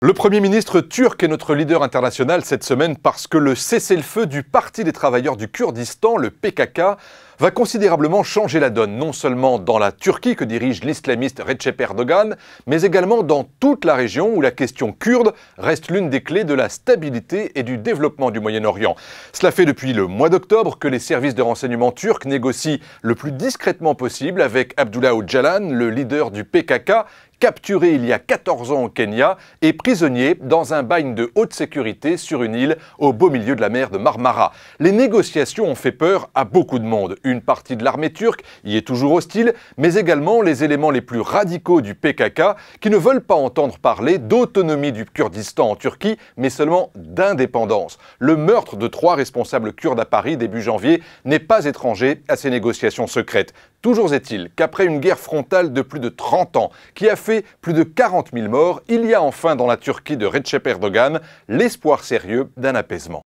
Le Premier ministre turc est notre leader international cette semaine parce que le cessez-le-feu du Parti des travailleurs du Kurdistan, le PKK, va considérablement changer la donne, non seulement dans la Turquie que dirige l'islamiste Recep Erdogan, mais également dans toute la région où la question kurde reste l'une des clés de la stabilité et du développement du Moyen-Orient. Cela fait depuis le mois d'octobre que les services de renseignement turcs négocient le plus discrètement possible avec Abdullah Öcalan, le leader du PKK, capturé il y a 14 ans au Kenya et prisonnier dans un bagne de haute sécurité sur une île au beau milieu de la mer de Marmara. Les négociations ont fait peur à beaucoup de monde. Une partie de l'armée turque y est toujours hostile, mais également les éléments les plus radicaux du PKK qui ne veulent pas entendre parler d'autonomie du Kurdistan en Turquie, mais seulement d'indépendance. Le meurtre de 3 responsables kurdes à Paris début janvier n'est pas étranger à ces négociations secrètes. Toujours est-il qu'après une guerre frontale de plus de 30 ans qui a fait plus de 40 000 morts, il y a enfin dans la Turquie de Recep Erdogan l'espoir sérieux d'un apaisement.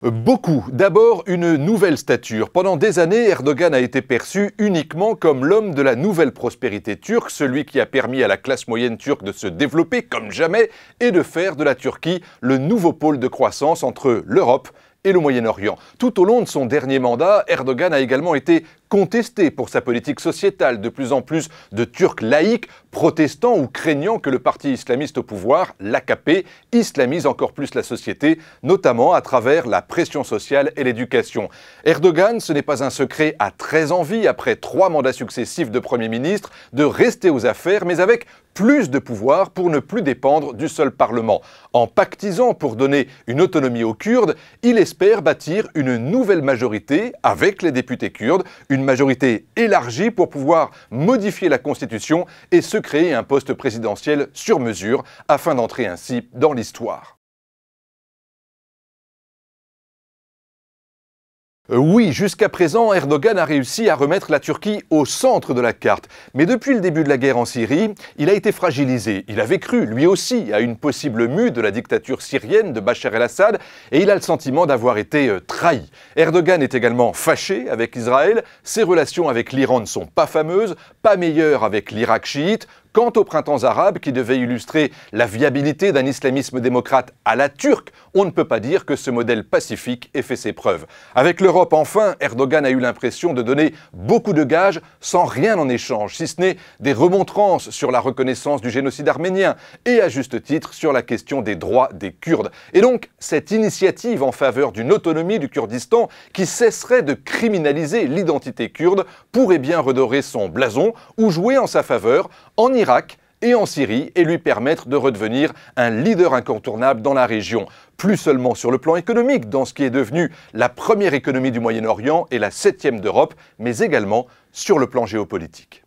Beaucoup. D'abord, une nouvelle stature. Pendant des années, Erdogan a été perçu uniquement comme l'homme de la nouvelle prospérité turque, celui qui a permis à la classe moyenne turque de se développer comme jamais et de faire de la Turquie le nouveau pôle de croissance entre l'Europe et le Moyen-Orient. Tout au long de son dernier mandat, Erdogan a également été contesté pour sa politique sociétale, de plus en plus de Turcs laïcs, protestants ou craignant que le parti islamiste au pouvoir, l'AKP, islamise encore plus la société, notamment à travers la pression sociale et l'éducation. Erdogan, ce n'est pas un secret, a très envie, après 3 mandats successifs de Premier ministre, de rester aux affaires, mais avec plus de pouvoir pour ne plus dépendre du seul Parlement. En pactisant pour donner une autonomie aux Kurdes, il espère bâtir une nouvelle majorité avec les députés kurdes, une majorité élargie pour pouvoir modifier la Constitution et se créer un poste présidentiel sur mesure afin d'entrer ainsi dans l'histoire. Oui, jusqu'à présent, Erdogan a réussi à remettre la Turquie au centre de la carte. Mais depuis le début de la guerre en Syrie, il a été fragilisé. Il avait cru, lui aussi, à une possible mue de la dictature syrienne de Bachar el-Assad et il a le sentiment d'avoir été trahi. Erdogan est également fâché avec Israël. Ses relations avec l'Iran ne sont pas fameuses, pas meilleures avec l'Irak chiite. Quant aux printemps arabes qui devaient illustrer la viabilité d'un islamisme démocrate à la turque, on ne peut pas dire que ce modèle pacifique ait fait ses preuves. Avec l'Europe, enfin, Erdogan a eu l'impression de donner beaucoup de gages sans rien en échange, si ce n'est des remontrances sur la reconnaissance du génocide arménien et à juste titre sur la question des droits des Kurdes. Et donc, cette initiative en faveur d'une autonomie du Kurdistan qui cesserait de criminaliser l'identité kurde pourrait bien redorer son blason ou jouer en sa faveur en Irak et en Syrie et lui permettre de redevenir un leader incontournable dans la région. Plus seulement sur le plan économique, dans ce qui est devenu la première économie du Moyen-Orient et la 7e d'Europe, mais également sur le plan géopolitique.